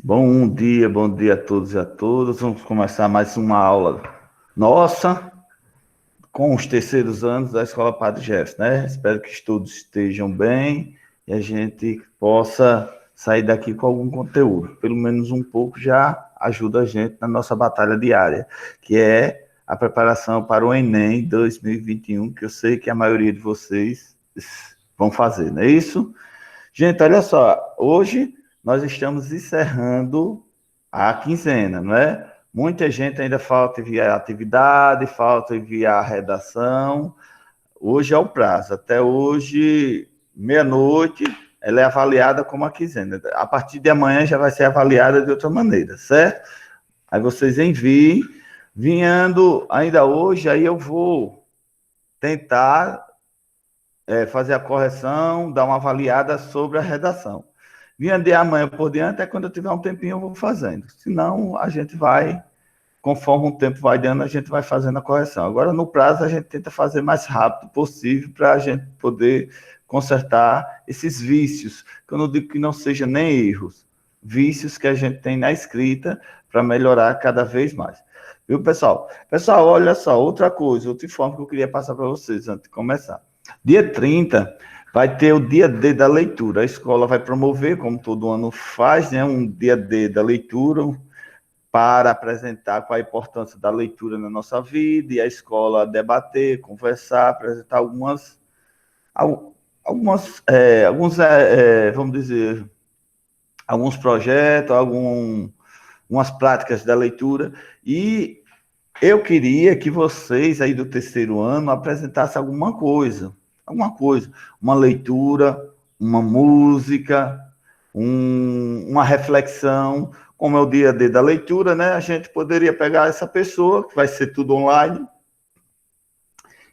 Bom dia a todos e a todas. Vamos começar mais uma aula nossa com os terceiros anos da Escola Padre Jefferson, né? Espero que todos estejam bem e a gente possa sair daqui com algum conteúdo. Pelo menos um pouco já ajuda a gente na nossa batalha diária, que é a preparação para o Enem 2021, que eu sei que a maioria de vocês vão fazer, não é isso? Gente, olha só, hoje nós estamos encerrando a quinzena, não é? Muita gente ainda falta enviar a atividade, falta enviar a redação. Hoje é o prazo. Até hoje, meia-noite, ela é avaliada como a quinzena. A partir de amanhã já vai ser avaliada de outra maneira, certo? Aí vocês enviem. Vinhando ainda hoje, aí eu vou tentar fazer a correção, dar uma avaliada sobre a redação. Vinha de amanhã por diante, é quando eu tiver um tempinho eu vou fazendo. Senão, a gente vai, conforme o tempo vai dando, a gente vai fazendo a correção. Agora, no prazo, a gente tenta fazer mais rápido possível para a gente poder consertar esses vícios, que eu não digo que não seja nem erros, vícios que a gente tem na escrita para melhorar cada vez mais. Viu, pessoal? Pessoal, olha só, outra coisa, outra informe que eu queria passar para vocês antes de começar. Dia 30 vai ter o dia D da leitura. A escola vai promover, como todo ano faz, né, um dia D da leitura para apresentar qual a importância da leitura na nossa vida e a escola debater, conversar, apresentar vamos dizer, alguns projetos, algumas práticas da leitura. E eu queria que vocês aí do terceiro ano apresentassem alguma coisa, uma leitura, uma música, uma reflexão. Como é o dia D da leitura, né? A gente poderia pegar essa pessoa, que vai ser tudo online,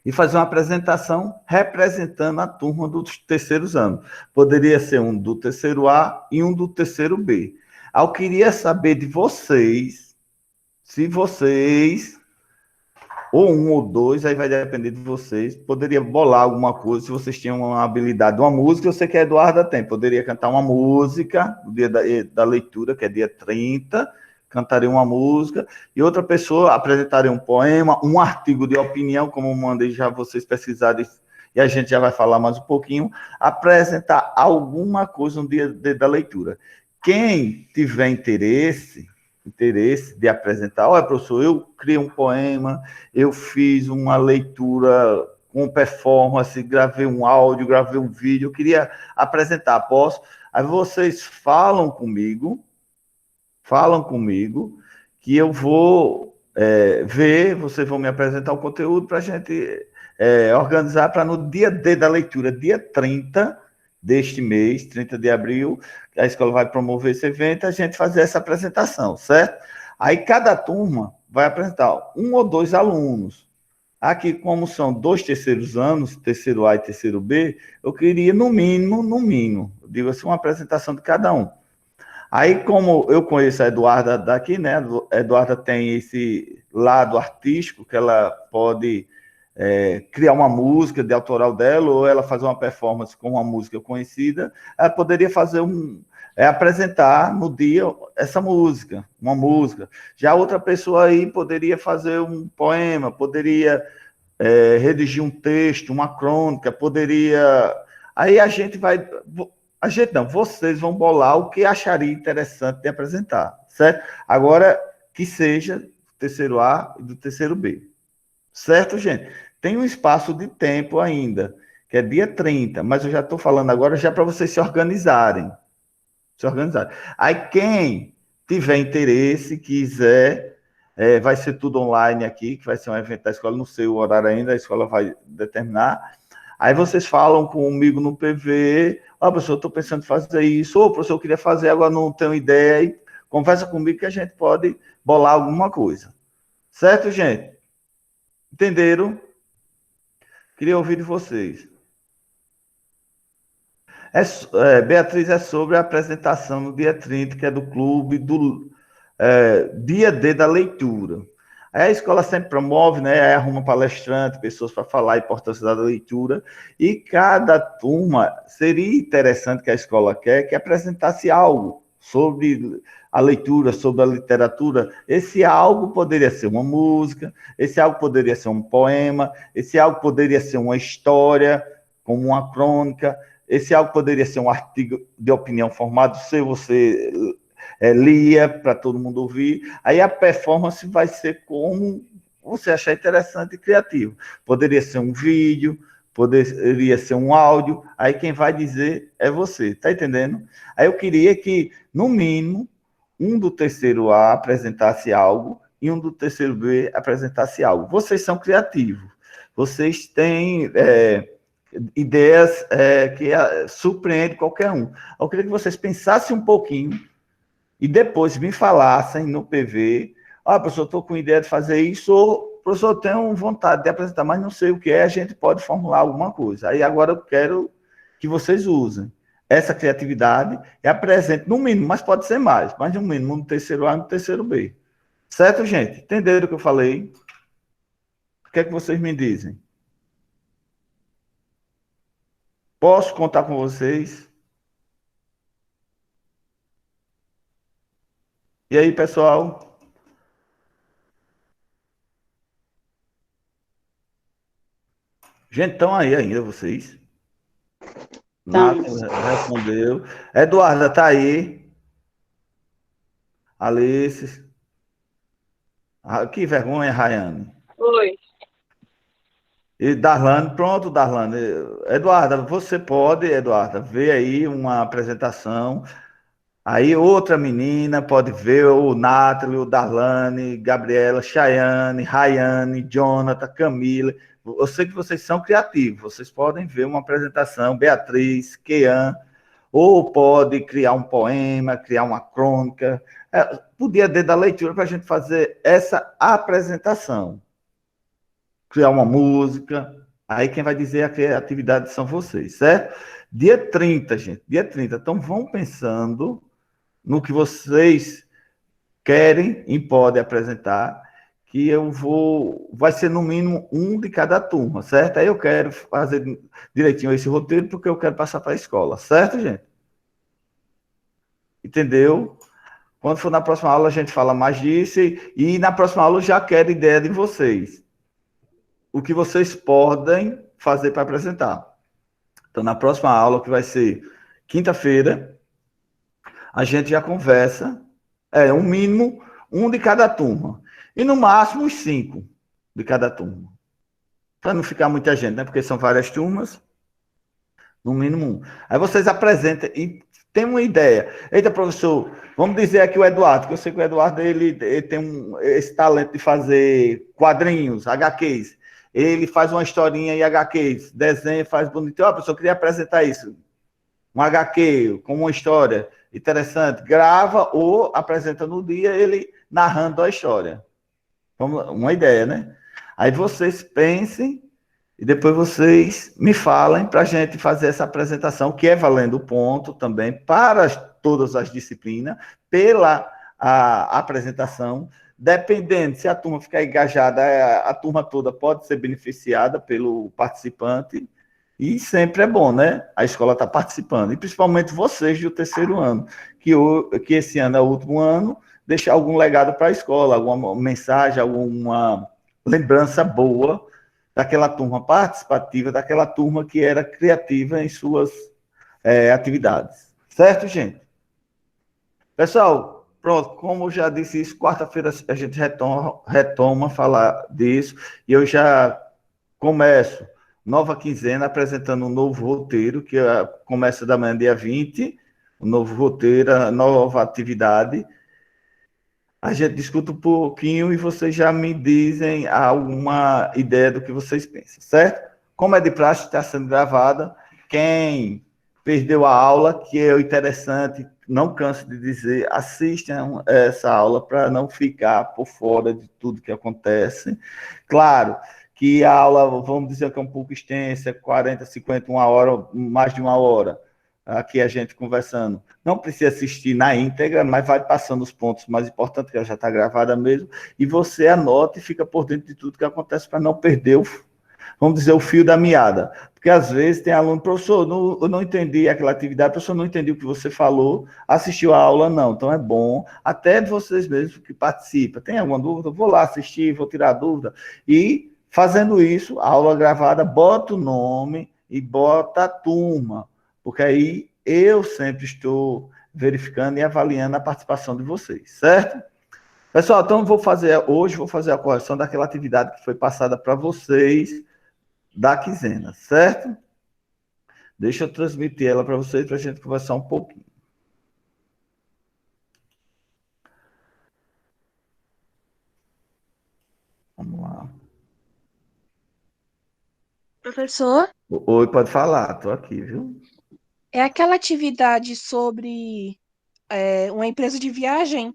e fazer uma apresentação representando a turma dos terceiros anos. Poderia ser um do terceiro A e um do terceiro B. Eu queria saber de vocês, se vocês ou um ou dois, aí vai depender de vocês. Poderia bolar alguma coisa, se vocês tinham uma habilidade, uma música, eu sei que a Eduarda tem, poderia cantar uma música no dia da leitura, que é dia 30, cantaria uma música, e outra pessoa apresentaria um poema, um artigo de opinião, como eu mandei já vocês pesquisarem, e a gente já vai falar mais um pouquinho, apresentar alguma coisa no dia da leitura. Quem tiver interesse de apresentar, olha, professor, eu criei um poema, eu fiz uma leitura com performance, gravei um áudio, gravei um vídeo, eu queria apresentar, posso? Aí vocês falam comigo, que eu vou ver, vocês vão me apresentar o conteúdo para a gente organizar para no dia D da leitura, dia 30 deste mês, 30 de abril, a escola vai promover esse evento, a gente fazer essa apresentação, certo? Aí cada turma vai apresentar um ou dois alunos. Aqui, como são dois terceiros anos, terceiro A e terceiro B, eu queria no mínimo, digo assim, uma apresentação de cada um. Aí, como eu conheço a Eduarda daqui, né? A Eduarda tem esse lado artístico que ela pode criar uma música de autoral dela, ou ela fazer uma performance com uma música conhecida, ela poderia fazer apresentar no dia essa música, uma música. Já outra pessoa aí poderia fazer um poema, poderia redigir um texto, uma crônica, poderia... Aí a gente vai... A gente não, vocês vão bolar o que acharia interessante de apresentar, certo? Agora, que seja do terceiro A e do terceiro B. Certo, gente? Tem um espaço de tempo ainda, que é dia 30, mas eu já estou falando agora já para vocês se organizarem. Aí quem tiver interesse, quiser, vai ser tudo online aqui, que vai ser um evento da escola, não sei o horário ainda, a escola vai determinar. Aí vocês falam comigo no PV, professor, eu estou pensando em fazer isso, professor, eu queria fazer, agora não tenho ideia, aí conversa comigo que a gente pode bolar alguma coisa. Certo, gente? Entenderam? Queria ouvir de vocês. Beatriz, é sobre a apresentação no dia 30, que é do clube do dia D da leitura. Aí a escola sempre promove, né? Aí arruma palestrante, pessoas para falar a importância da leitura, e cada turma seria interessante que a escola quer que apresentasse algo sobre a leitura, sobre a literatura, esse algo poderia ser uma música, esse algo poderia ser um poema, esse algo poderia ser uma história, como uma crônica, esse algo poderia ser um artigo de opinião formado, se você lia para todo mundo ouvir. Aí a performance vai ser como você achar interessante e criativo. Poderia ser um vídeo, poderia ser um áudio, aí quem vai dizer é você, tá entendendo? Aí eu queria que, no mínimo, um do terceiro A apresentasse algo e um do terceiro B apresentasse algo. Vocês são criativos, vocês têm ideias que surpreendem qualquer um. Eu queria que vocês pensassem um pouquinho e depois me falassem no PV, professor, estou com ideia de fazer isso, ou professor, eu tenho vontade de apresentar, mas não sei o que é, a gente pode formular alguma coisa. Aí agora eu quero que vocês usem essa criatividade e apresentem, no mínimo, mas pode ser mais, mas no mínimo no terceiro A e no terceiro B. Certo, gente? Entenderam o que eu falei? O que é que vocês me dizem? Posso contar com vocês? E aí, pessoal? Gente, estão aí ainda vocês? Nada respondeu. Eduarda, tá aí. Alice. Que vergonha, Rayane. Oi. E Darlane, pronto, Darlane. Eduarda, você pode, Eduarda, ver aí uma apresentação. Aí outra menina pode ver o Nathalie, o Darlane, Gabriela, Chayane, Rayane, Jonathan, Camila. Eu sei que vocês são criativos, vocês podem ver uma apresentação, Beatriz, Kean, ou pode criar um poema, criar uma crônica. Podia dar da leitura para a gente fazer essa apresentação. Criar uma música. Aí quem vai dizer a criatividade são vocês, certo? Dia 30, gente, dia 30. Então vão pensando no que vocês querem e podem apresentar, que eu vou... Vai ser no mínimo um de cada turma, certo? Aí eu quero fazer direitinho esse roteiro, porque eu quero passar para a escola, certo, gente? Entendeu? Quando for na próxima aula, a gente fala mais disso, e na próxima aula eu já quero ideia de vocês. O que vocês podem fazer para apresentar. Então, na próxima aula, que vai ser quinta-feira, a gente já conversa, um mínimo, um de cada turma. E no máximo, os 5 de cada turma. Para não ficar muita gente, né? Porque são várias turmas. No mínimo um. Aí vocês apresentam e tem uma ideia. Eita, professor, vamos dizer aqui o Eduardo, que eu sei que o Eduardo ele tem esse talento de fazer quadrinhos, HQs. Ele faz uma historinha em HQs, desenha, faz bonito. Professor, eu queria apresentar isso. Um HQ com uma história interessante. Grava ou apresenta no dia ele narrando a história. Uma ideia, né? Aí vocês pensem e depois vocês me falem para a gente fazer essa apresentação, que é valendo ponto também para todas as disciplinas, pela apresentação. Dependendo, se a turma ficar engajada, a turma toda pode ser beneficiada pelo participante, e sempre é bom, né? A escola está participando, e principalmente vocês do terceiro ano, que esse ano é o último ano, deixar algum legado para a escola, alguma mensagem, alguma lembrança boa daquela turma participativa, daquela turma que era criativa em suas atividades. Certo, gente? Pessoal, pronto, como eu já disse isso, quarta-feira a gente retoma falar disso, e eu já começo nova quinzena apresentando um novo roteiro, que começa da manhã, dia 20, um novo roteiro, a nova atividade. A gente discute um pouquinho e vocês já me dizem alguma ideia do que vocês pensam, certo? Como é de praxe, está sendo gravada. Quem perdeu a aula, que é interessante, não canso de dizer, assistam essa aula para não ficar por fora de tudo que acontece. Claro que a aula, vamos dizer que é um pouco extensa, 40, 50, uma hora, mais de uma hora, aqui a gente conversando. Não precisa assistir na íntegra, mas vai passando os pontos mais importantes, que ela já está gravada mesmo, e você anota e fica por dentro de tudo que acontece para não perder vamos dizer, o fio da meada. Porque às vezes tem aluno, professor, não, eu não entendi aquela atividade, professor, não entendi o que você falou, assistiu a aula, não. Então é bom, até vocês mesmos que participam, tem alguma dúvida? Vou lá assistir, vou tirar a dúvida. E fazendo isso, a aula gravada, bota o nome e bota a turma, porque aí eu sempre estou verificando e avaliando a participação de vocês, certo? Pessoal, então vou fazer a correção daquela atividade que foi passada para vocês da quinzena, certo? Deixa eu transmitir ela para vocês para a gente conversar um pouquinho. Vamos lá. Professor, Oi, pode falar, estou aqui, viu? é aquela atividade sobre uma empresa de viagem?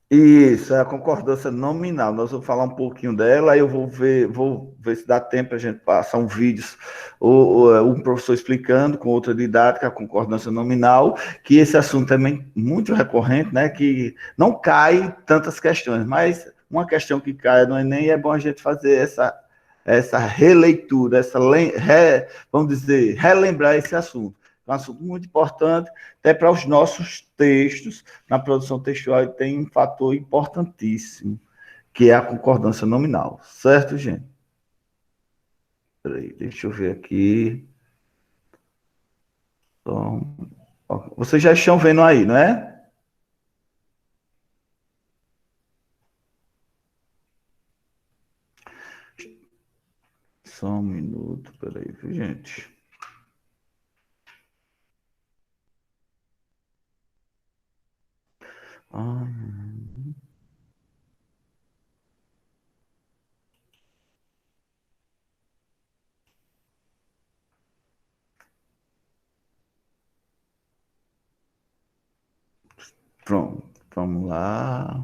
Isso, é a concordância nominal. Nós vamos falar um pouquinho dela, aí eu vou ver se dá tempo para a gente passar um vídeo, um professor explicando com outra didática, a concordância nominal, que esse assunto também é muito recorrente, né? Que não cai tantas questões, mas uma questão que cai no Enem é bom a gente fazer essa releitura, vamos dizer, relembrar esse assunto. É um assunto muito importante, até para os nossos textos, na produção textual, tem um fator importantíssimo, que é a concordância nominal. Certo, gente? Peraí, deixa eu ver aqui. Então, vocês já estão vendo aí, não é? Só um minuto, peraí, viu, gente? Ah, pronto, vamos lá.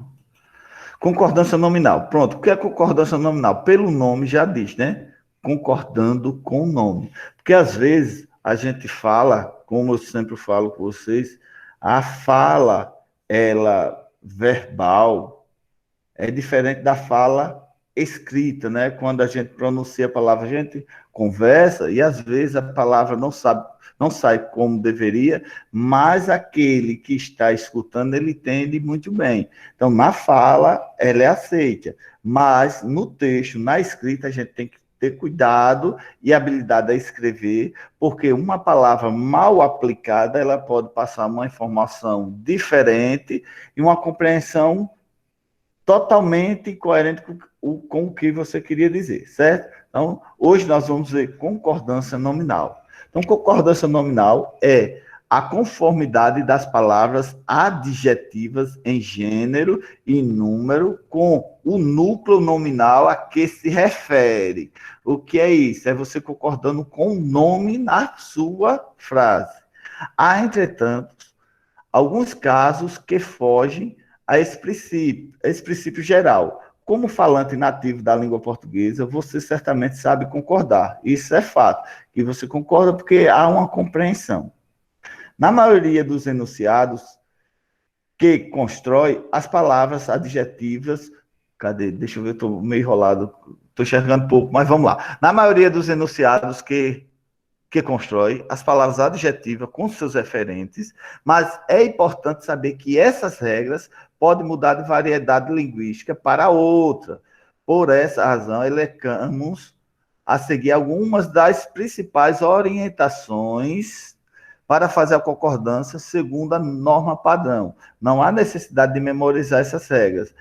Concordância nominal. Pronto, o que é concordância nominal? Pelo nome já diz, né? Concordando com o nome. Porque às vezes a gente fala, como eu sempre falo com vocês, a fala, ela verbal, é diferente da fala escrita, né? Quando a gente pronuncia a palavra, a gente conversa e às vezes a palavra não sai como deveria, mas aquele que está escutando ele entende muito bem. Então, na fala, ela é aceita, mas no texto, na escrita, a gente tem que ter cuidado e habilidade a escrever, porque uma palavra mal aplicada, ela pode passar uma informação diferente e uma compreensão totalmente coerente com o que você queria dizer, certo? Então, hoje nós vamos ver concordância nominal. Então, concordância nominal é a conformidade das palavras adjetivas em gênero e número com o núcleo nominal a que se refere. O que é isso? É você concordando com o nome na sua frase. Há, entretanto, alguns casos que fogem a esse princípio geral. Como falante nativo da língua portuguesa, você certamente sabe concordar. Isso é fato, que você concorda porque há uma compreensão. Na maioria dos enunciados que constrói as palavras adjetivas, cadê? Deixa eu ver, estou meio enrolado, estou enxergando pouco, mas vamos lá. Na maioria dos enunciados que constrói as palavras adjetivas com seus referentes, mas é importante saber que essas regras podem mudar de variedade linguística para outra. Por essa razão, elegamos a seguir algumas das principais orientações para fazer a concordância segundo a norma padrão. Não há necessidade de memorizar essas regras.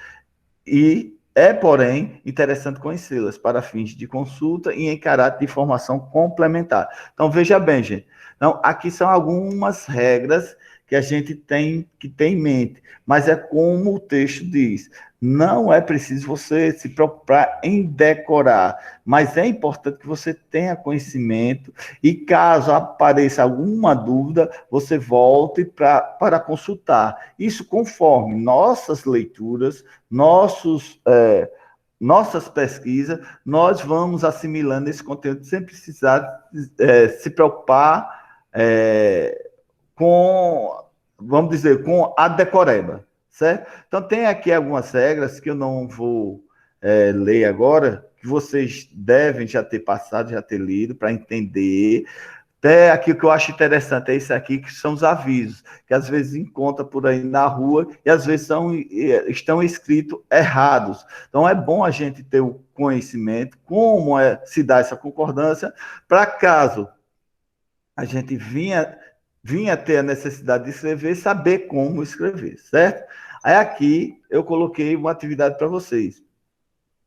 E é, porém, interessante conhecê-las para fins de consulta e em caráter de informação complementar. Então, veja bem, gente. Então, aqui são algumas regras que a gente tem que ter em mente, mas é como o texto diz. Não é preciso você se preocupar em decorar, mas é importante que você tenha conhecimento e caso apareça alguma dúvida, você volte para consultar. Isso conforme nossas leituras, nossas pesquisas, nós vamos assimilando esse conteúdo sem precisar se preocupar com, vamos dizer, com a decoreba, certo? Então, tem aqui algumas regras que eu não vou ler agora, que vocês devem já ter passado, já ter lido, para entender. Até aqui o que eu acho interessante é isso aqui, que são os avisos, que às vezes encontra por aí na rua e às vezes estão escritos errados. Então é bom a gente ter o conhecimento, como se dá essa concordância, para caso a gente vinha ter a necessidade de escrever, saber como escrever, certo? Aí aqui eu coloquei uma atividade para vocês.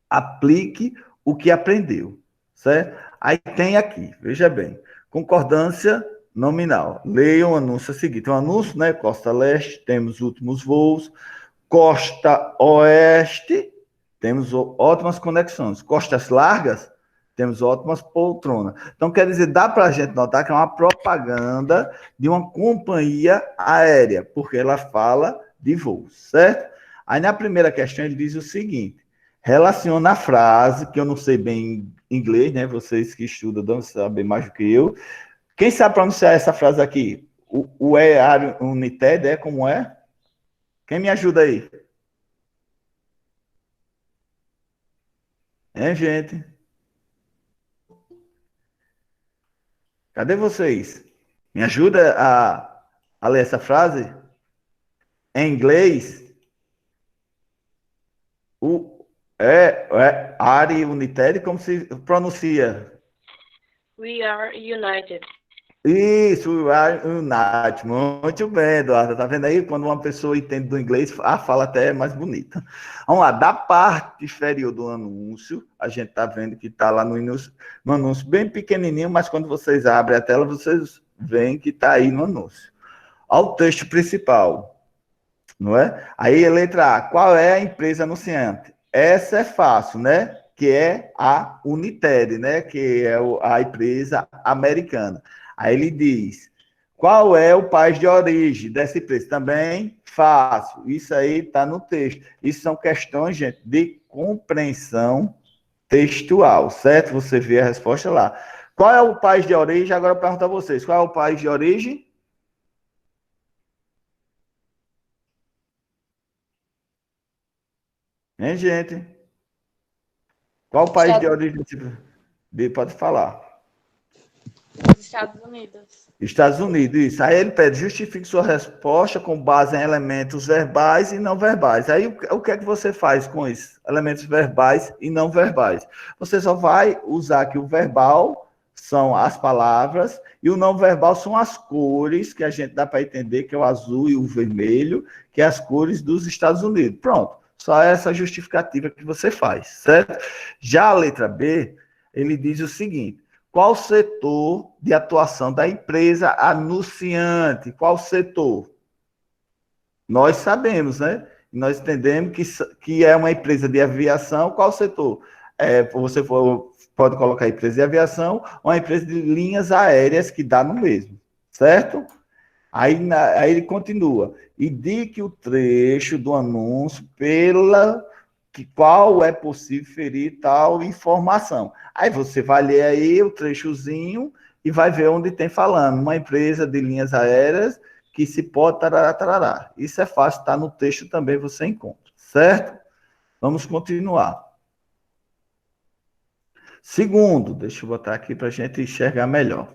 Aplique o que aprendeu, certo? Aí tem aqui, veja bem, concordância nominal. Leia o anúncio a seguir. Tem um anúncio, né? Costa Leste, temos últimos voos. Costa Oeste, temos ótimas conexões. Costas Largas, temos ótimas poltronas. Então, quer dizer, dá para a gente notar que é uma propaganda de uma companhia aérea, porque ela fala de voos, certo? Aí, na primeira questão, ele diz o seguinte: relaciona a frase, que eu não sei bem inglês, né? Vocês que estudam devem saber mais do que eu. Quem sabe pronunciar essa frase aqui? O United é como é? Quem me ajuda aí? Hein, gente? Cadê vocês? Me ajuda a ler essa frase? Em inglês, o Are United, como se pronuncia? We are united. Isso, we are united. Muito bem, Eduardo. Tá vendo aí? Quando uma pessoa entende do inglês, a fala até é mais bonita. Vamos lá, da parte inferior do anúncio, a gente tá vendo que tá lá no anúncio bem pequenininho, mas quando vocês abrem a tela, vocês veem que tá aí no anúncio. Ao texto principal, não é? Aí a letra A, qual é a empresa anunciante? Essa é fácil, né? Que é a United, né? Que é a empresa americana. Aí ele diz, qual é o país de origem dessa empresa? Também fácil. Isso aí está no texto. Isso são questões, gente, de compreensão textual, certo? Você vê a resposta lá. Qual é o país de origem? Agora eu pergunto a vocês, qual é o país de origem? Hein, gente? Qual o país de origem? Pode falar. Os Estados Unidos. Estados Unidos, isso. Aí ele pede, justifique sua resposta com base em elementos verbais e não verbais. Aí o que é que você faz com isso? Elementos verbais e não verbais. Você só vai usar que o verbal são as palavras e o não verbal são as cores, que a gente dá para entender que é o azul e o vermelho, que é as cores dos Estados Unidos. Pronto. Só essa justificativa que você faz, certo? Já a letra B, ele diz o seguinte: qual setor de atuação da empresa anunciante? Qual setor? Nós sabemos, né? Nós entendemos que é uma empresa de aviação. Qual setor? Você pode colocar empresa de aviação ou uma empresa de linhas aéreas, que dá no mesmo, certo? Aí ele continua. Indique o trecho do anúncio qual é possível ferir tal informação. Aí você vai ler aí o trechozinho e vai ver onde tem falando. Uma empresa de linhas aéreas que se pode tarará, tarará. Isso é fácil, está no texto também, você encontra, certo? Vamos continuar. Segundo, deixa eu botar aqui para a gente enxergar melhor.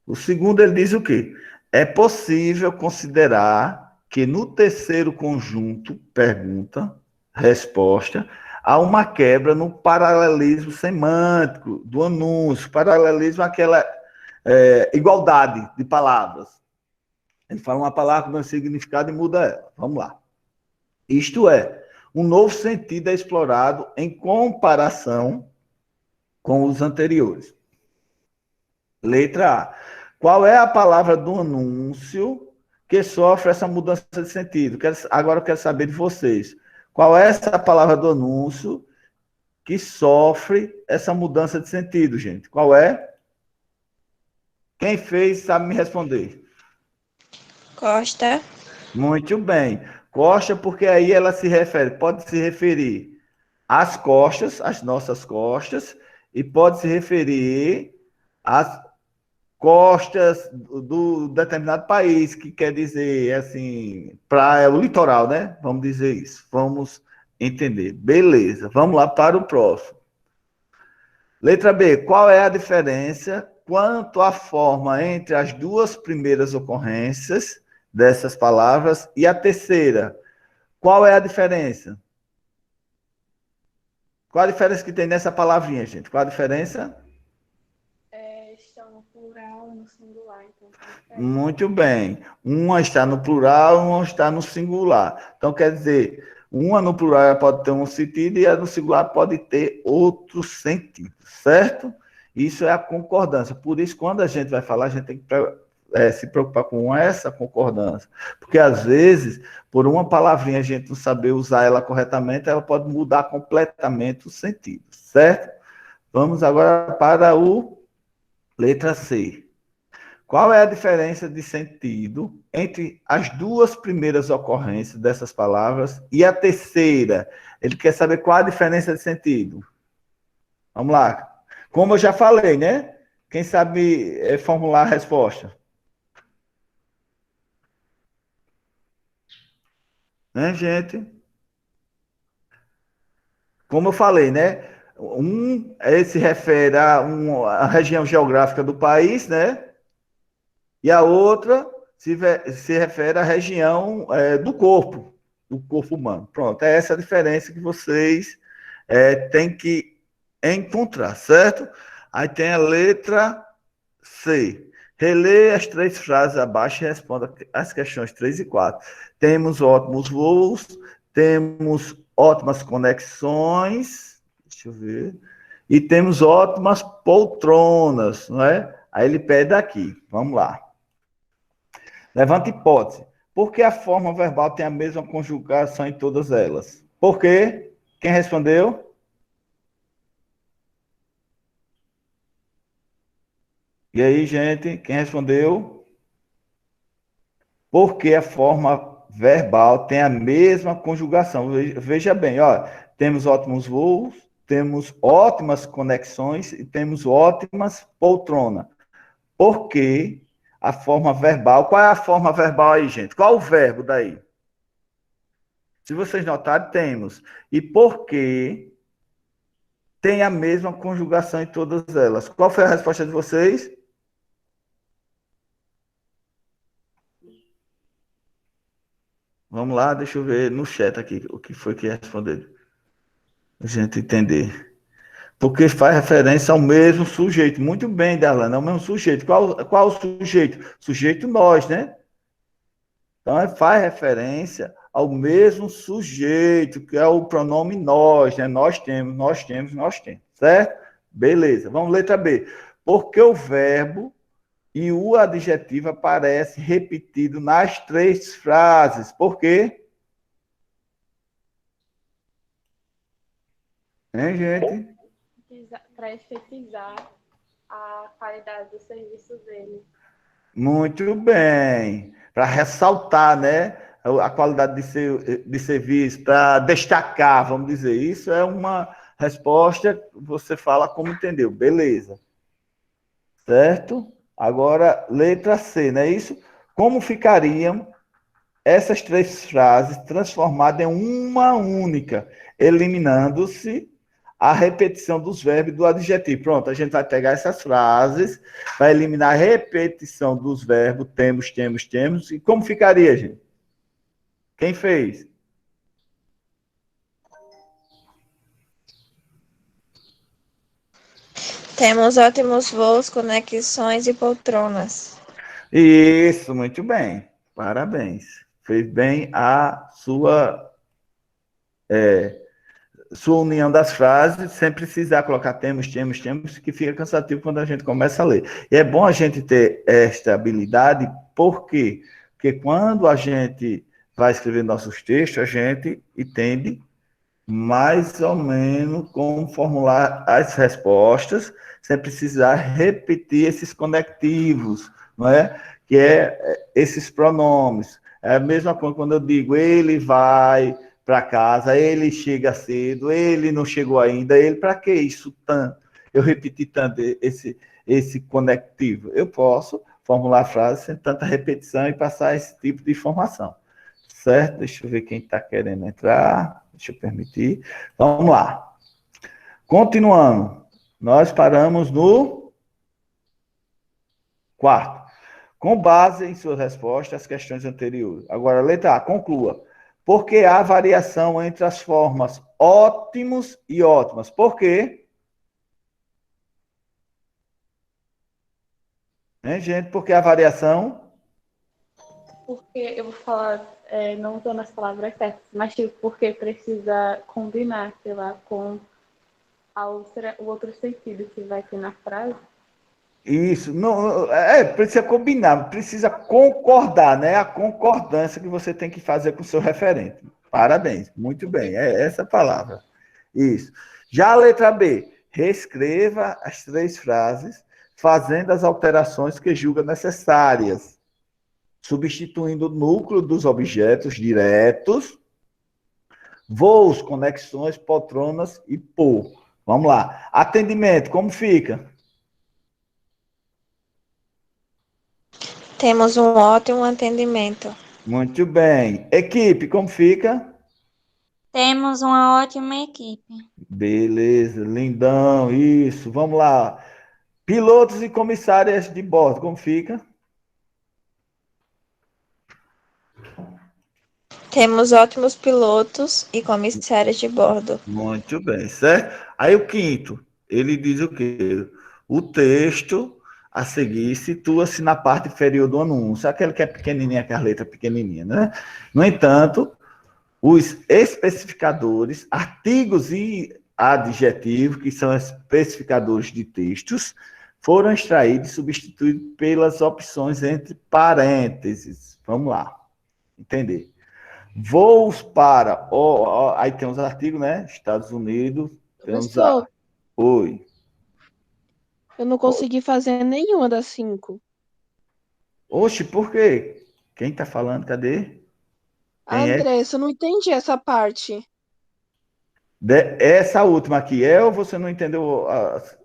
O segundo, ele diz o quê? É possível considerar que no terceiro conjunto, pergunta, resposta, há uma quebra no paralelismo semântico do anúncio. Paralelismo é aquela igualdade de palavras. Ele fala uma palavra com um significado e muda ela. Vamos lá. Isto é, um novo sentido é explorado em comparação com os anteriores. Letra A. Qual é a palavra do anúncio que sofre essa mudança de sentido? Agora eu quero saber de vocês. Qual é essa palavra do anúncio que sofre essa mudança de sentido, gente? Qual é? Quem fez sabe me responder. Costa. Muito bem. Costa, porque aí ela pode se referir às costas, às nossas costas, e pode se referir às costas do determinado país, que quer dizer, assim, praia, o litoral, né? Vamos dizer isso. Vamos entender. Beleza. Vamos lá para o próximo. Letra B, qual é a diferença quanto à forma entre as duas primeiras ocorrências dessas palavras e a terceira? Qual é a diferença? Qual a diferença que tem nessa palavrinha, gente? Qual a diferença? Estão no plural e no singular, então tá diferente. Muito bem. Uma está no plural, uma está no singular. Então, quer dizer, uma no plural ela pode ter um sentido e a no singular pode ter outro sentido, certo? Isso é a concordância. Por isso, quando a gente vai falar, a gente tem que se preocupar com essa concordância. Porque, às vezes, por uma palavrinha a gente não saber usar ela corretamente, ela pode mudar completamente o sentido, certo? Vamos agora para o letra C. Qual é a diferença de sentido entre as duas primeiras ocorrências dessas palavras e a terceira? Ele quer saber qual a diferença de sentido. Vamos lá. Como eu já falei, né? Quem sabe formular a resposta? Né, gente? Como eu falei, né? Se refere a região geográfica do país, né? E a outra se refere à região do corpo humano. Pronto, é essa a diferença que vocês têm que encontrar, certo? Aí tem a letra C. Releia as três frases abaixo e responda as questões 3 e 4. Temos ótimos voos, temos ótimas conexões, deixa eu ver, e temos ótimas poltronas, não é? Aí ele pede aqui, vamos lá. Levanta hipótese. Por que a forma verbal tem a mesma conjugação em todas elas? Por quê? Quem respondeu? E aí, gente, quem respondeu? Por que a forma verbal tem a mesma conjugação? Veja bem, ó, temos ótimos voos, temos ótimas conexões e temos ótimas poltronas. Por que a forma verbal? Qual é a forma verbal aí, gente? Qual o verbo daí? Se vocês notarem, temos. E por que tem a mesma conjugação em todas elas? Qual foi a resposta de vocês? Vamos lá, deixa eu ver no chat aqui o que foi que responderam. A gente entender. Porque faz referência ao mesmo sujeito. Muito bem, Darlana, é o mesmo sujeito. Qual o sujeito? Sujeito nós, né? Então, faz referência ao mesmo sujeito, que é o pronome nós, né? Nós temos, nós temos, nós temos, certo? Beleza, vamos letra B. Porque o verbo e o adjetivo aparecem repetido nas três frases. Por quê? Hein, gente? Para efetizar a qualidade do serviço dele. Muito bem. Para ressaltar, né, a qualidade de serviço, para destacar, vamos dizer. Isso é uma resposta, você fala como entendeu. Beleza. Certo? Agora, letra C, não é isso? Como ficariam essas três frases transformadas em uma única, eliminando-se a repetição dos verbos e do adjetivo. Pronto, a gente vai pegar essas frases, vai eliminar a repetição dos verbos, temos, temos, temos, e como ficaria, gente? Quem fez? Temos ótimos voos, conexões e poltronas. Isso, muito bem. Parabéns. Fez bem a sua união das frases, sem precisar colocar temos, temos, temos, que fica cansativo quando a gente começa a ler. E é bom a gente ter esta habilidade, por quê? Porque quando a gente vai escrever nossos textos, a gente entende mais ou menos como formular as respostas, sem precisar repetir esses conectivos, não é? Que é esses pronomes. É a mesma coisa quando eu digo ele vai para casa, ele chega cedo, ele não chegou ainda, ele para que isso tanto? Eu repeti tanto esse conectivo. Eu posso formular a frase sem tanta repetição e passar esse tipo de informação. Certo? Deixa eu ver quem está querendo entrar. Deixa eu permitir. Vamos lá. Continuando. Nós paramos no quarto. Com base em suas respostas às questões anteriores. Agora, letra A, conclua. Por que há variação entre as formas ótimos e ótimas? Por quê? Hein, gente? Por que a variação? Porque eu vou falar, não usando as palavras certas, mas tipo, porque precisa combinar, sei lá, com o outro sentido que vai ter na frase. Isso, não, precisa combinar, precisa concordar, né? A concordância que você tem que fazer com o seu referente. Parabéns, muito bem, é essa a palavra. Isso. Já a letra B, reescreva as 3 frases, fazendo as alterações que julga necessárias, substituindo o núcleo dos objetos diretos, voos, conexões, poltronas e por. Vamos lá. Atendimento, como fica? Temos um ótimo atendimento. Muito bem. Equipe, como fica? Temos uma ótima equipe. Beleza, lindão, isso. Vamos lá. Pilotos e comissárias de bordo, como fica? Temos ótimos pilotos e comissários de bordo. Muito bem, certo? Aí o quinto, ele diz o quê? O texto a seguir situa-se na parte inferior do anúncio, aquele que é pequenininha, aquela letra pequenininha, né? No entanto, os especificadores, artigos e adjetivos, que são especificadores de textos, foram extraídos e substituídos pelas opções entre parênteses. Vamos lá, entender. Voos para... aí tem os artigos, né? Estados Unidos. Temos Professor, Oi. eu não consegui fazer nenhuma das 5. Oxe, por quê? Quem está falando? Cadê? Quem é? Andressa, eu não entendi essa parte. Essa última aqui é ou você não entendeu a Essa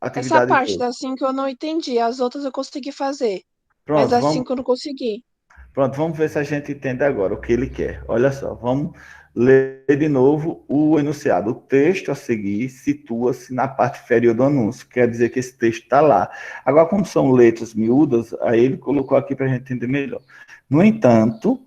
atividade parte toda? das 5 eu não entendi. As outras eu consegui fazer. Mas Pronto, as vamos, 5 eu não consegui. pronto, vamos ver se a gente entende agora o que ele quer. Olha só, vamos ler de novo o enunciado. O texto a seguir situa-se na parte inferior do anúncio, quer dizer que esse texto está lá. Agora, como são letras miúdas, aí ele colocou aqui para a gente entender melhor. No entanto,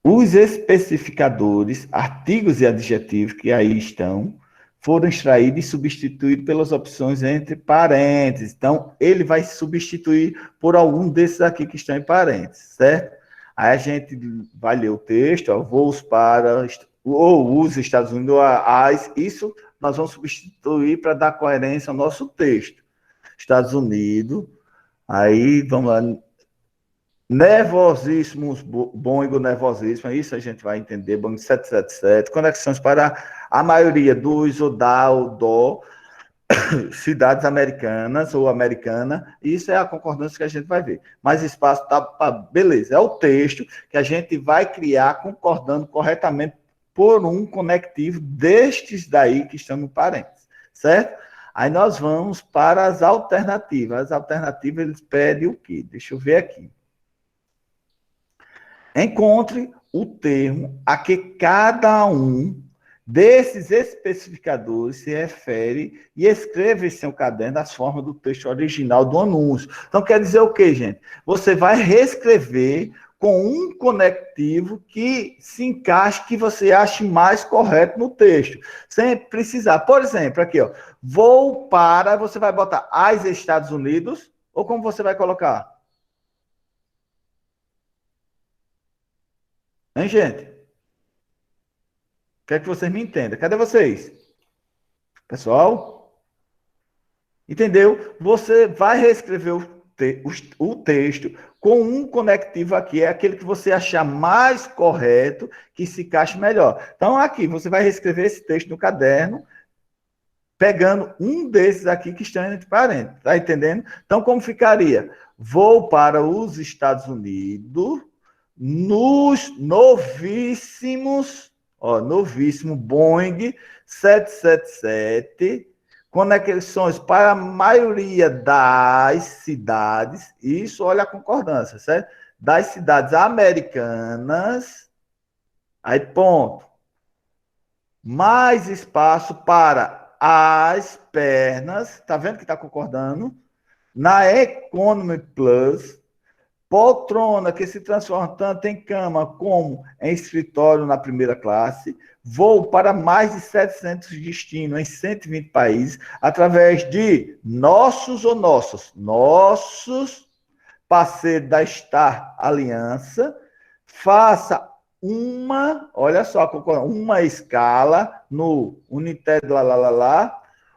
os especificadores, artigos e adjetivos que aí estão, foram extraídos e substituídos pelas opções entre parênteses. Então, ele vai substituir por algum desses aqui que estão em parênteses, certo? Aí a gente vai ler o texto, ó, voos para ou os Estados Unidos, isso nós vamos substituir para dar coerência ao nosso texto. Estados Unidos, aí vamos lá, nervosíssimos, Boeing nervosíssimo, isso a gente vai entender, Boeing 777, conexões para a maioria dos ou da ou do, cidades americanas ou americana, isso é a concordância que a gente vai ver. Mais espaço, tá, beleza, é o texto que a gente vai criar concordando corretamente por um conectivo destes daí que estão no parênteses, certo? Aí nós vamos para as alternativas. As alternativas, eles pedem o quê? Deixa eu ver aqui. Encontre o termo a que cada um desses especificadores se refere e escreva em seu caderno as formas do texto original do anúncio. Então, quer dizer o quê, gente? Você vai reescrever com um conectivo que se encaixe, que você ache mais correto no texto, sem precisar. Por exemplo, aqui, ó, vou para, você vai botar as Estados Unidos, ou como você vai colocar? Hein, gente? Quero que vocês me entendam. Cadê vocês? Pessoal? Entendeu? Você vai reescrever o texto com um conectivo aqui, é aquele que você achar mais correto, que se encaixe melhor. Então, aqui, você vai reescrever esse texto no caderno, pegando um desses aqui que estão entre parênteses. Tá entendendo? Então, como ficaria? Vou para os Estados Unidos nos novíssimo Boeing 777, conexões para a maioria das cidades, isso, olha a concordância, certo? Das cidades americanas, aí ponto. Mais espaço para as pernas, tá vendo que tá concordando? Na Economy Plus, poltrona que se transforma tanto em cama como em escritório na primeira classe, voo para mais de 700 destinos em 120 países, através de nossos parceiros da Star Aliança, faça olha só, uma escala no United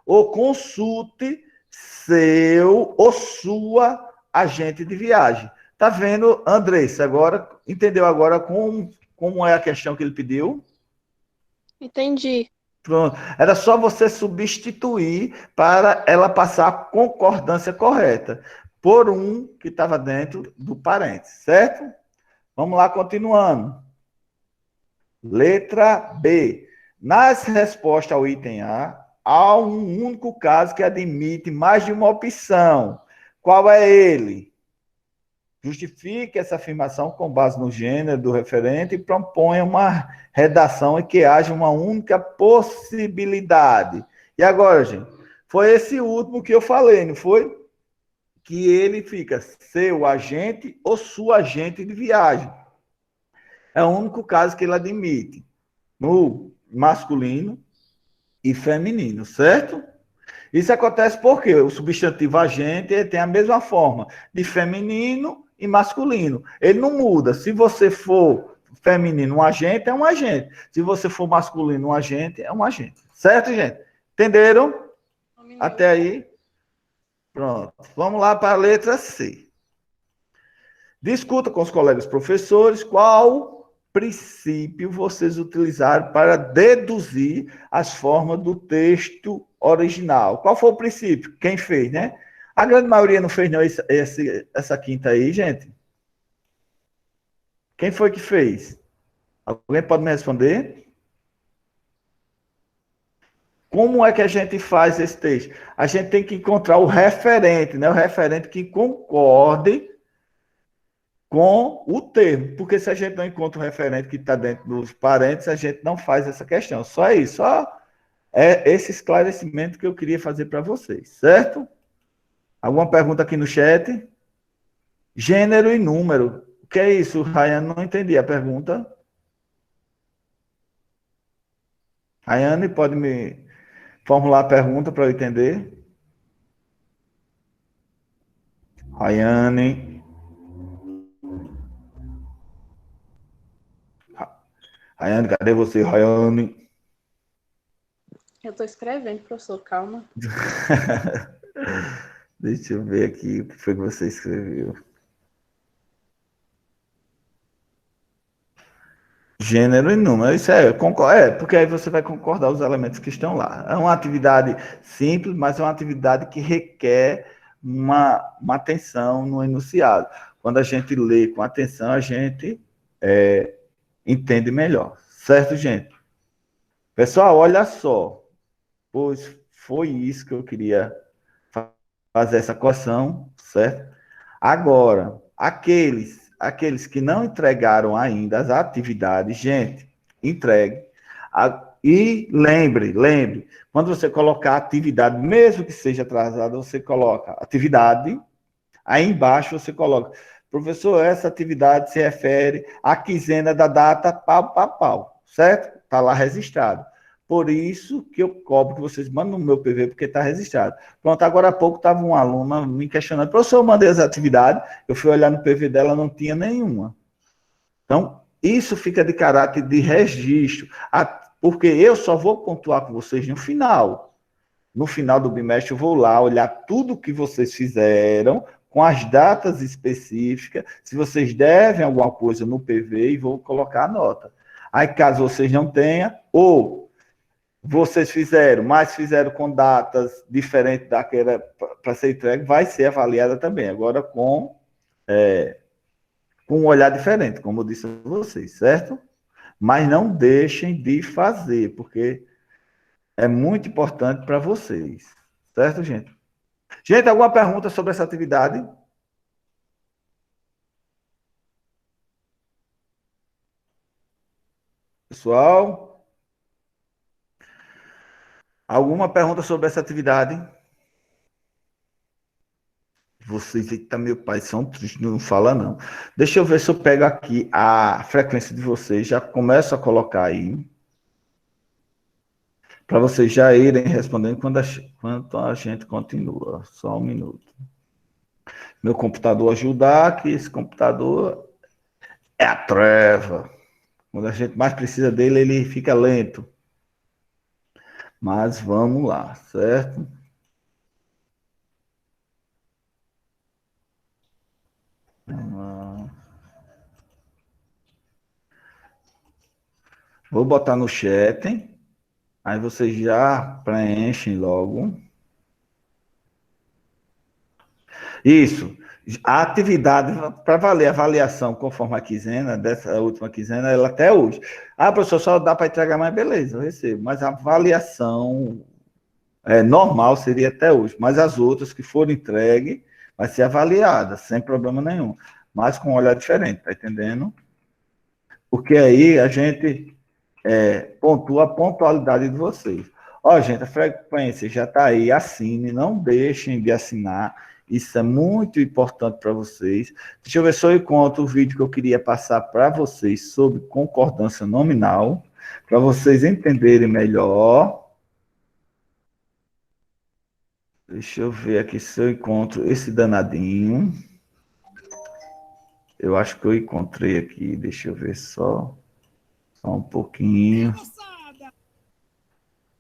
ou consulte seu ou sua agente de viagem. Tá vendo, Andressa? Agora entendeu agora como é a questão que ele pediu? Entendi. Pronto. Era só você substituir para ela passar a concordância correta por um que estava dentro do parênteses, certo? Vamos lá, continuando. Letra B. Nas respostas ao item A, há um único caso que admite mais de uma opção. Qual é ele? Justifique essa afirmação com base no gênero do referente e proponha uma redação em que haja uma única possibilidade. E agora, gente? Foi esse último que eu falei, não foi? Que ele fica seu agente ou sua agente de viagem. É o único caso que ele admite no masculino e feminino, certo? Isso acontece porque o substantivo agente tem a mesma forma de feminino e masculino. Ele não muda. Se você for feminino, um agente é um agente. Se você for masculino, um agente é um agente. Certo, gente? Entenderam? Até aí? Pronto. Vamos lá para a letra C. Discuta com os colegas professores qual princípio vocês utilizaram para deduzir as formas do texto original. Qual foi o princípio? Quem fez, né? A grande maioria não fez, não, essa quinta aí, gente. Quem foi que fez? Alguém pode me responder? Como é que a gente faz esse texto? A gente tem que encontrar o referente, né? O referente que concorde com o termo, porque se a gente não encontra o referente que está dentro dos parênteses, a gente não faz essa questão. Só isso, só é esse esclarecimento que eu queria fazer para vocês, certo? Alguma pergunta aqui no chat? Gênero e número. O que é isso, Rayane? Não entendi a pergunta. Rayane, pode me formular a pergunta para eu entender? Rayane. Rayane, cadê você, Rayane? Eu tô escrevendo, professor, calma. Deixa eu ver aqui o que foi que você escreveu. Gênero e número, isso porque aí você vai concordar os elementos que estão lá. É uma atividade simples, mas é uma atividade que requer uma atenção no enunciado. Quando a gente lê com atenção, a gente entende melhor. Certo, gente? Pessoal, olha só. Pois foi isso que eu queria fazer essa correção, certo? Agora, aqueles que não entregaram ainda as atividades, gente, entregue. E lembre, quando você colocar atividade, mesmo que seja atrasada, você coloca atividade, aí embaixo você coloca, professor, essa atividade se refere à quinzena da data pau, certo? Está lá registrado. Por isso que eu cobro que vocês mandem no meu PV, porque está registrado. Pronto, agora há pouco estava uma aluna me questionando, professor, eu mandei as atividades, eu fui olhar no PV dela, não tinha nenhuma. Então, isso fica de caráter de registro, porque eu só vou pontuar com vocês no final. No final do bimestre, eu vou lá olhar tudo que vocês fizeram, com as datas específicas, se vocês devem alguma coisa no PV, e vou colocar a nota. Aí, caso vocês não tenham, ou vocês fizeram, mas fizeram com datas diferentes daquela para ser entregue, vai ser avaliada também. Agora com um olhar diferente, como eu disse a vocês, certo? Mas não deixem de fazer, porque é muito importante para vocês. Certo, gente? Gente, alguma pergunta sobre essa atividade? Pessoal? Alguma pergunta sobre essa atividade? Vocês, eita, meu pai, são tristes, não fala não. Deixa eu ver se eu pego aqui a frequência de vocês, já começo a colocar aí, para vocês já irem respondendo quando a gente continua. Só um minuto. Meu computador ajudar, que esse computador é a treva. Quando a gente mais precisa dele, ele fica lento. Mas vamos lá, certo? Vou botar no chat, hein? Aí vocês já preenchem logo. Isso. A atividade para valer a avaliação conforme a quinzena, dessa última quinzena, ela até hoje. Ah, professor, só dá para entregar mais, beleza, eu recebo. Mas a avaliação normal seria até hoje. Mas as outras que forem entregues, vai ser avaliada, sem problema nenhum. Mas com um olhar diferente, tá entendendo? Porque aí a gente pontua a pontualidade de vocês. Ó, gente, a frequência já está aí, assine, não deixem de assinar, isso é muito importante para vocês. Deixa eu ver se eu encontro o vídeo que eu queria passar para vocês sobre concordância nominal, para vocês entenderem melhor. Deixa eu ver aqui se eu encontro esse danadinho. Eu acho que eu encontrei aqui, deixa eu ver só um pouquinho.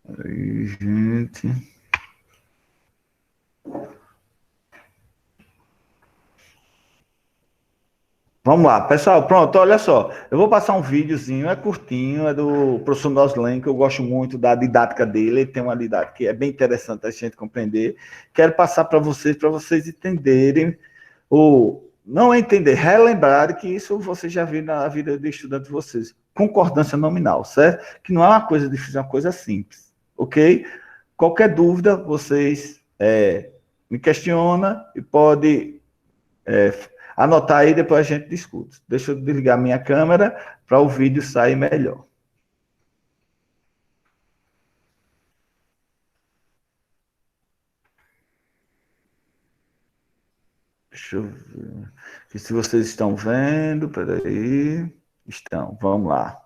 Aí, gente. Vamos lá, pessoal, pronto, olha só. Eu vou passar um videozinho, é curtinho, é do professor Noslen, que eu gosto muito da didática dele, ele tem uma didática que é bem interessante a gente compreender. Quero passar para vocês entenderem, ou não entender, relembrarem que isso vocês já viram na vida de estudante de vocês. Concordância nominal, certo? Que não é uma coisa difícil, é uma coisa simples, ok? Qualquer dúvida, vocês me questionam e pode anotar aí, depois a gente discute. Deixa eu desligar minha câmera para o vídeo sair melhor. Deixa eu ver. E se vocês estão vendo, peraí. Estão, vamos lá.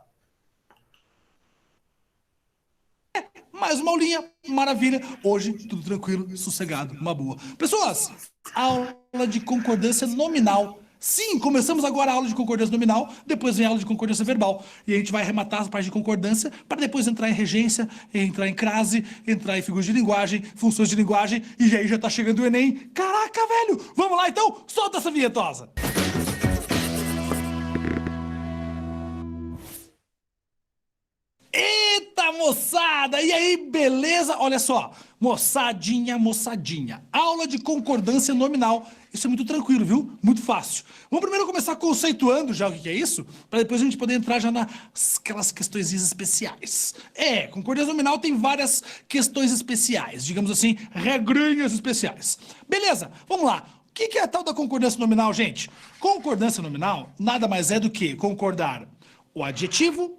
Mais uma aulinha, maravilha. Hoje, tudo tranquilo, sossegado, uma boa. Pessoas, aula de concordância nominal. Sim, começamos agora a aula de concordância nominal, depois vem a aula de concordância verbal. E a gente vai arrematar as partes de concordância para depois entrar em regência, entrar em crase, entrar em figuras de linguagem, funções de linguagem, e aí já tá chegando o Enem. Caraca, velho! Vamos lá então? Solta essa vinhetosa! Eita, moçada! E aí, beleza? Olha só, moçadinha, aula de concordância nominal. Isso é muito tranquilo, viu? Muito fácil. Vamos primeiro começar conceituando já o que é isso, para depois a gente poder entrar já naquelas questões especiais. Concordância nominal tem várias questões especiais, digamos assim, regrinhas especiais. Beleza, vamos lá. O que é a tal da concordância nominal, gente? Concordância nominal nada mais é do que concordar o adjetivo,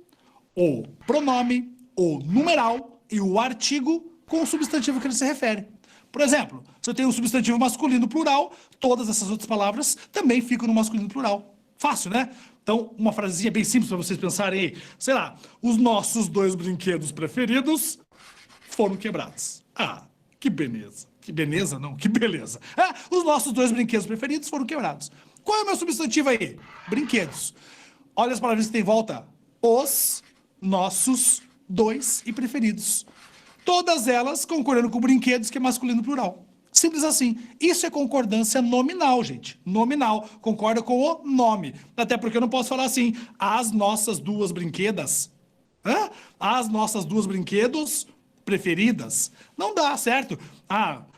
o pronome, o numeral e o artigo com o substantivo que ele se refere. Por exemplo, se eu tenho um substantivo masculino plural, todas essas outras palavras também ficam no masculino plural. Fácil, né? Então, uma frasezinha bem simples para vocês pensarem aí. Sei lá, os nossos 2 brinquedos preferidos foram quebrados. Ah, que beleza. Que beleza, não, que beleza. Os nossos 2 brinquedos preferidos foram quebrados. Qual é o meu substantivo aí? Brinquedos. Olha as palavras que tem em volta. Os nossos 2 e preferidos. Todas elas concordando com brinquedos, que é masculino plural. Simples assim. Isso é concordância nominal, gente. Nominal. Concorda com o nome. Até porque eu não posso falar assim, as nossas 2 brinquedas. As nossas 2 brinquedos preferidas. Não dá, certo?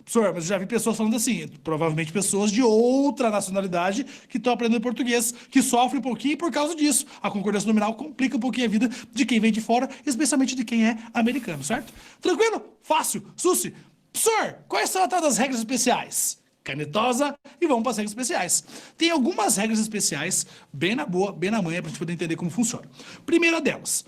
Professor, mas eu já vi pessoas falando assim, provavelmente pessoas de outra nacionalidade que estão aprendendo português, que sofrem um pouquinho por causa disso. A concordância nominal complica um pouquinho a vida de quem vem de fora, especialmente de quem é americano, certo? Tranquilo? Fácil? Susi? Professor, quais são as regras especiais? canetosa, e vamos para as regras especiais. Tem algumas regras especiais, bem na boa, bem na manha, para a gente poder entender como funciona. Primeira delas,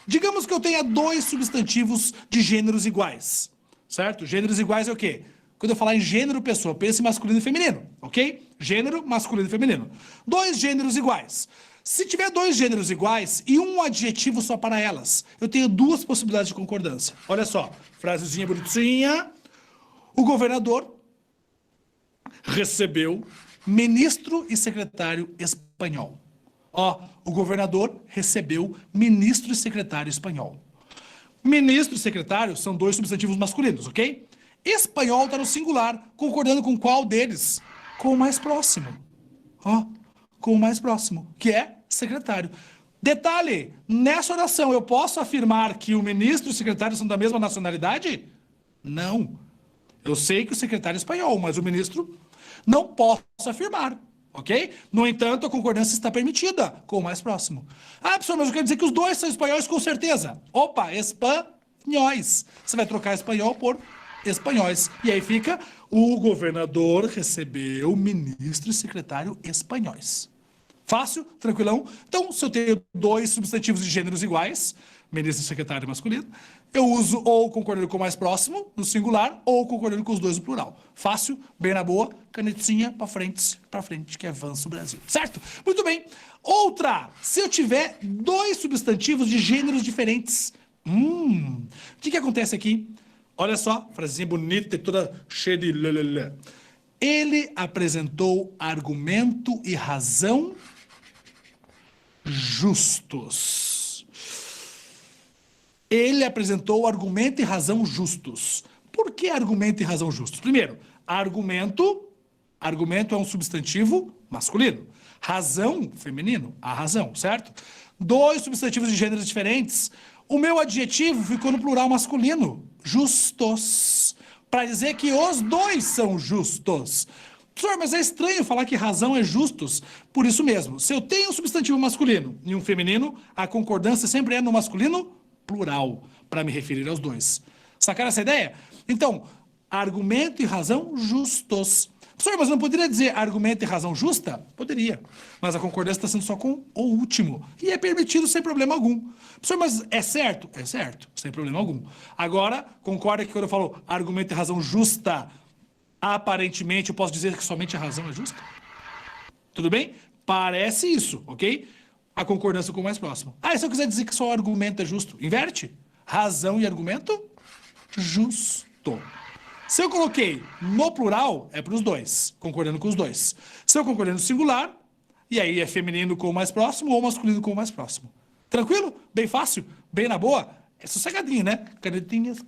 digamos que eu tenha 2 substantivos de gêneros iguais, certo? Gêneros iguais é o quê? Quando eu falar em gênero, pessoa, pense em masculino e feminino, ok? Gênero, masculino e feminino. 2 gêneros iguais. Se tiver 2 gêneros iguais e um adjetivo só para elas, eu tenho 2 possibilidades de concordância. Olha só, frasezinha bonitinha. O governador recebeu ministro e secretário espanhol. Ó, o governador recebeu ministro e secretário espanhol. Ministro e secretário são 2 substantivos masculinos, ok? Espanhol está no singular, concordando com qual deles? Com o mais próximo. Ó, com o mais próximo, que é secretário. Detalhe, nessa oração eu posso afirmar que o ministro e o secretário são da mesma nacionalidade? Não. Eu sei que o secretário é espanhol, mas o ministro não posso afirmar, ok? No entanto, a concordância está permitida com o mais próximo. Ah, professor, mas eu quero dizer que os 2 são espanhóis com certeza. Opa, espanhóis. Você vai trocar espanhol por espanhóis. E aí fica, o governador recebeu ministro e secretário espanhóis. Fácil, tranquilão. Então, se eu tenho 2 substantivos de gêneros iguais, ministro e secretário masculino, eu uso ou concordando com o mais próximo, no singular, ou concordando com os 2 no plural. Fácil, bem na boa, canetinha pra frente, que avança o Brasil. Certo? Muito bem. Outra, se eu tiver 2 substantivos de gêneros diferentes. O que acontece aqui? Olha só, frasezinha bonita e toda cheia de lelele. Ele apresentou argumento e razão justos. Ele apresentou argumento e razão justos. Por que argumento e razão justos? Primeiro, argumento é um substantivo masculino. Razão, feminino, a razão, certo? 2 substantivos de gêneros diferentes. O meu adjetivo ficou no plural masculino, justos, para dizer que os 2 são justos. Professor, mas é estranho falar que razão é justos. Por isso mesmo, se eu tenho um substantivo masculino e um feminino, a concordância sempre é no masculino plural, para me referir aos 2. Sacaram essa ideia? Então, argumento e razão justos. Professor, mas não poderia dizer argumento e razão justa? Poderia, mas a concordância está sendo só com o último. E é permitido sem problema algum. Professor, mas é certo? É certo, sem problema algum. Agora, concorda que quando eu falo argumento e razão justa, aparentemente eu posso dizer que somente a razão é justa? Tudo bem? Parece isso, ok? A concordância com o mais próximo. Ah, e se eu quiser dizer que só o argumento é justo? Inverte. Razão e argumento, justo. Se eu coloquei no plural, é para os 2, concordando com os 2. Se eu concordei no singular, e aí é feminino com o mais próximo ou masculino com o mais próximo. Tranquilo? Bem fácil? Bem na boa? É sossegadinho, né? Canetinhas.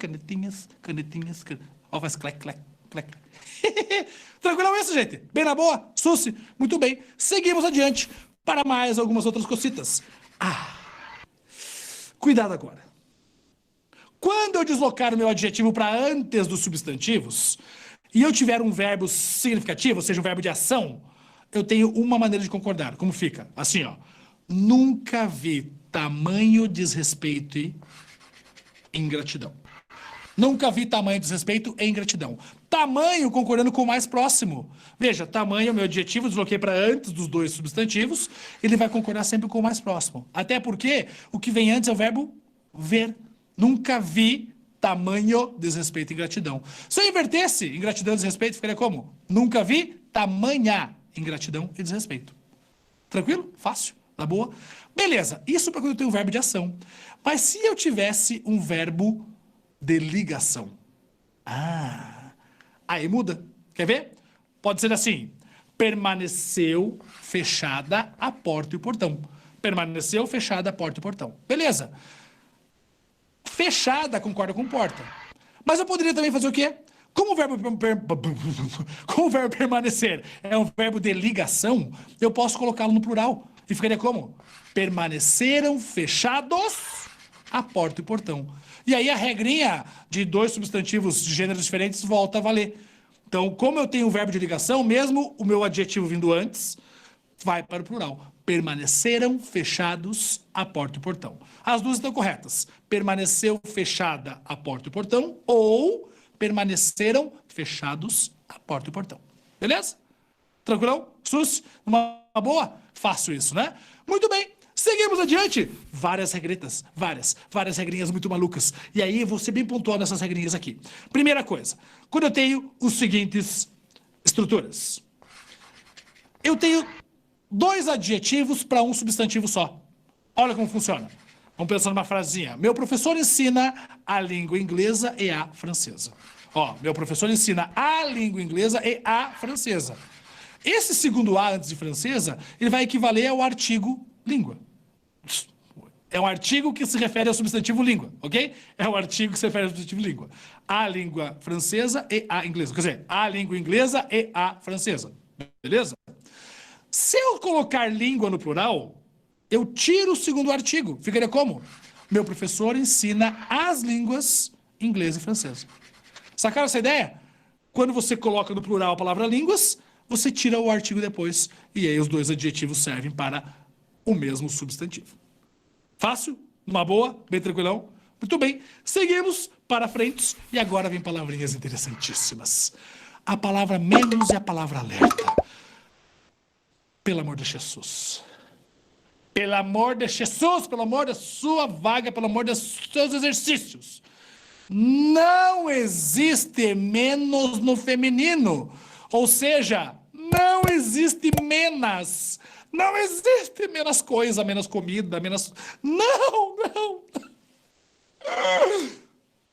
Ó, faz clec, clec, clec. Tranquilão isso, gente? Bem na boa? Sussi? Muito bem. Seguimos adiante para mais algumas outras cositas. Cuidado agora. Quando eu deslocar o meu adjetivo para antes dos substantivos, e eu tiver um verbo significativo, ou seja, um verbo de ação, eu tenho uma maneira de concordar. Como fica? Assim, ó. Nunca vi tamanho desrespeito e ingratidão. Nunca vi tamanho desrespeito e ingratidão. Tamanho concordando com o mais próximo. Veja, tamanho é o meu adjetivo, desloquei para antes dos 2 substantivos, ele vai concordar sempre com o mais próximo. Até porque o que vem antes é o verbo ver. Nunca vi tamanho desrespeito e ingratidão. Se eu invertesse ingratidão e desrespeito, ficaria como? Nunca vi tamanha ingratidão e desrespeito. Tranquilo? Fácil? Na boa? Beleza, isso para quando eu tenho um verbo de ação. Mas se eu tivesse um verbo de ligação? Aí muda. Quer ver? Pode ser assim. Permaneceu fechada a porta e o portão. Permaneceu fechada a porta e o portão. Beleza. Fechada concorda com porta. Mas eu poderia também fazer o quê? Como o verbo permanecer é um verbo de ligação, eu posso colocá-lo no plural. E ficaria como? Permaneceram fechados a porta e o portão. E aí a regrinha de 2 substantivos de gêneros diferentes volta a valer. Então, como eu tenho um verbo de ligação, mesmo o meu adjetivo vindo antes, vai para o plural. Permaneceram fechados a porta e o portão. As 2 estão corretas. Permaneceu fechada a porta e o portão ou permaneceram fechados a porta e o portão. Beleza? Tranquilão? Sus? Uma boa? Faço isso, né? Muito bem. Seguimos adiante. Várias regritas. Várias regrinhas muito malucas. E aí eu vou ser bem pontual nessas regrinhas aqui. Primeira coisa. Quando eu tenho os seguintes estruturas. Eu tenho 2 adjetivos para um substantivo só. Olha como funciona. Vamos pensar numa frasinha. Meu professor ensina a língua inglesa e a francesa. Ó, meu professor ensina a língua inglesa e a francesa. Esse segundo A antes de francesa, ele vai equivaler ao artigo língua. É um artigo que se refere ao substantivo língua, ok? É um artigo que se refere ao substantivo língua. A língua francesa e a inglesa. Quer dizer, a língua inglesa e a francesa. Beleza? Se eu colocar língua no plural, eu tiro o segundo artigo. Ficaria como? Meu professor ensina as línguas inglesa e francesa. Sacaram essa ideia? Quando você coloca no plural a palavra línguas, você tira o artigo depois. E aí os 2 adjetivos servem para o mesmo substantivo. Fácil? Numa boa? Bem tranquilão? Muito bem. Seguimos para frente. E agora vem palavrinhas interessantíssimas. A palavra menos e a palavra alerta. Pelo amor de Jesus. Pelo amor de Jesus, pelo amor da sua vaga, pelo amor dos seus exercícios. Não existe menos no feminino. Ou seja, não existe menos. Não existe menos coisa, menos comida, menos... Não.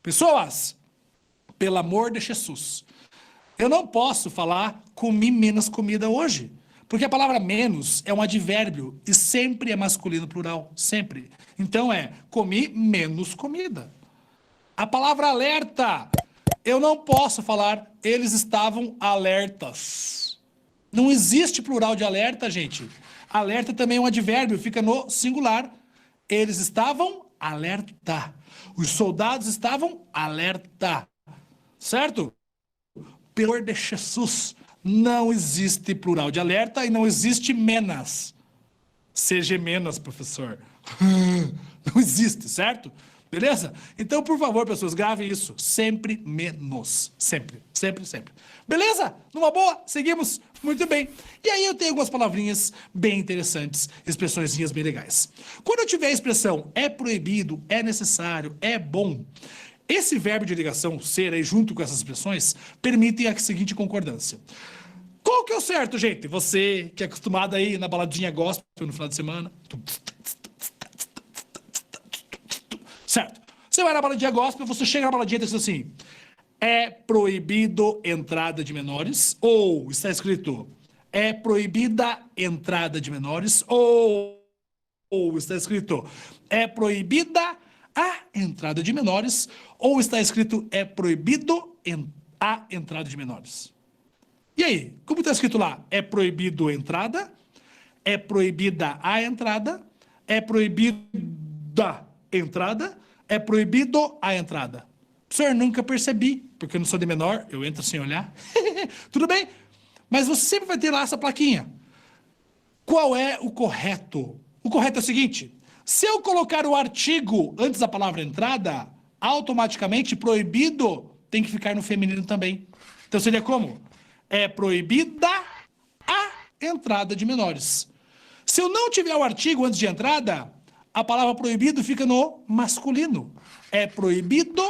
Pessoas, pelo amor de Jesus, eu não posso falar comi menos comida hoje. Porque a palavra menos é um advérbio e sempre é masculino plural, sempre. Então é comi menos comida. A palavra alerta, eu não posso falar eles estavam alertas. Não existe plural de alerta, gente. Alerta também é um advérbio, fica no singular. Eles estavam alerta. Os soldados estavam alerta. Certo? Pelo amor de Jesus, não existe plural de alerta e não existe menos. Seja menos, professor. Não existe, certo? Beleza? Então, por favor, pessoas, gravem isso. Sempre menos. Sempre. Beleza? Numa boa? Seguimos? Muito bem. E aí eu tenho algumas palavrinhas bem interessantes, expressõezinhas bem legais. Quando eu tiver a expressão é proibido, é necessário, é bom, esse verbo de ligação, ser, aí junto com essas expressões, permitem a seguinte concordância. Qual que é o certo, gente? Você que é acostumado aí na baladinha gospel no final de semana. Certo. Você vai na baladinha gospel, você chega na baladinha e diz assim, é proibido entrada de menores, ou está escrito, é proibida entrada de menores, ou está escrito, é proibida a entrada de menores, ou está escrito, é proibido a entrada de menores. E aí, como está escrito lá? É proibido entrada, é proibida a entrada, é proibida entrada, é proibido a entrada. Senhor, nunca percebi, porque eu não sou de menor, eu entro sem olhar. Tudo bem? Mas você sempre vai ter lá essa plaquinha. Qual é o correto? O correto é o seguinte, se eu colocar o artigo antes da palavra entrada, automaticamente proibido tem que ficar no feminino também. Então seria como? É proibida a entrada de menores. Se eu não tiver o artigo antes de entrada, a palavra proibido fica no masculino. É proibido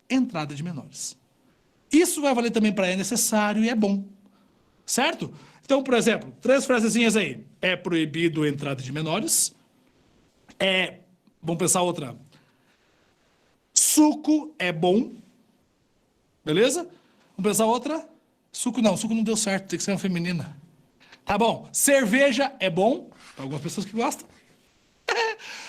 entrada de menores. Isso vai valer também para é necessário e é bom. Certo? Então, por exemplo, 3 frasezinhas aí. É proibido entrada de menores. Vamos pensar outra. Suco é bom. Beleza? Vamos pensar outra. Suco não deu certo, tem que ser uma feminina. Tá bom. Cerveja é bom. Para algumas pessoas que gostam.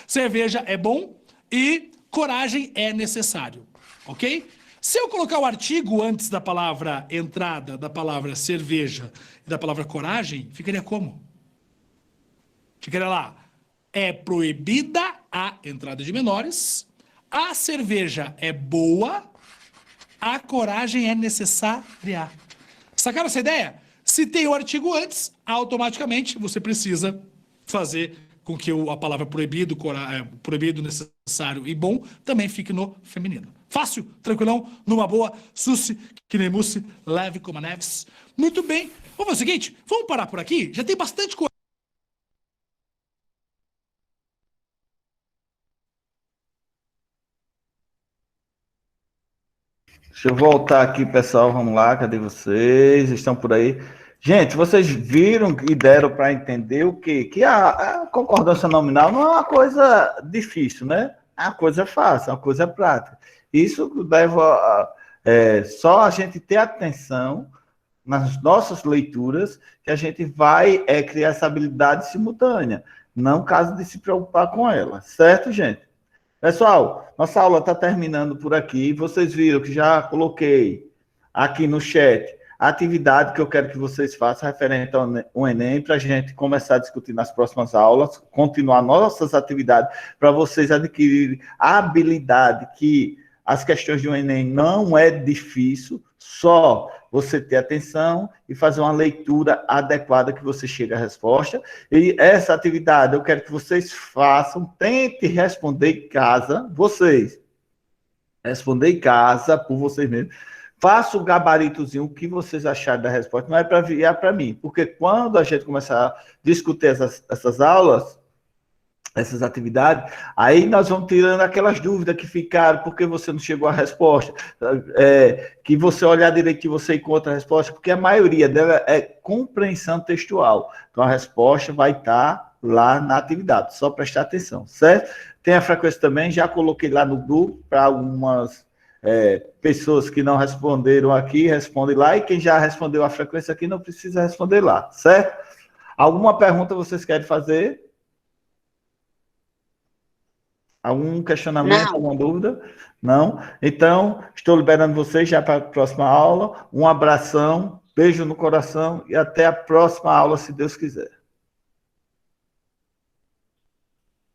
Cerveja é bom. E coragem é necessário. Ok? Se eu colocar o artigo antes da palavra entrada, da palavra cerveja e da palavra coragem, ficaria como? Ficaria lá. É proibida a entrada de menores. A cerveja é boa. A coragem é necessária. Sacaram essa ideia? Se tem o artigo antes, automaticamente você precisa fazer com que a palavra proibido, proibido, necessário e bom também fique no feminino. Fácil, tranquilão, numa boa, Susi, que nem Mussi, leve como a Neves. Muito bem. Vamos fazer o seguinte, vamos parar por aqui? Já tem bastante coisa. Deixa eu voltar aqui, pessoal. Vamos lá, cadê vocês? Estão por aí? Gente, vocês viram e deram para entender o quê? Que a concordância nominal não é uma coisa difícil, né? É uma coisa fácil, é uma coisa prática. Isso leva só a gente ter atenção nas nossas leituras que a gente vai criar essa habilidade simultânea, não caso de se preocupar com ela, certo, gente? Pessoal, nossa aula está terminando por aqui. Vocês viram que já coloquei aqui no chat a atividade que eu quero que vocês façam referente ao Enem, para a gente começar a discutir nas próximas aulas, continuar nossas atividades, para vocês adquirirem a habilidade que as questões de um Enem não é difícil, só você ter atenção e fazer uma leitura adequada que você chega à resposta. E essa atividade eu quero que vocês façam, tente responder em casa, vocês. Responder em casa por vocês mesmos. Faça o gabaritozinho, o que vocês acharem da resposta, não é para enviar para mim, porque quando a gente começar a discutir essas aulas, essas atividades, aí nós vamos tirando aquelas dúvidas que ficaram, porque você não chegou à resposta, que você olhar direitinho, você encontra a resposta, porque a maioria dela é compreensão textual. Então, a resposta vai estar lá na atividade, só prestar atenção, certo? Tem a frequência também, já coloquei lá no grupo, para algumas pessoas que não responderam aqui, respondem lá, e quem já respondeu a frequência aqui não precisa responder lá, certo? Alguma pergunta vocês querem fazer? Algum questionamento, Não. alguma dúvida? Não? Então, estou liberando vocês já para a próxima aula. Um abração, beijo no coração e até a próxima aula, se Deus quiser.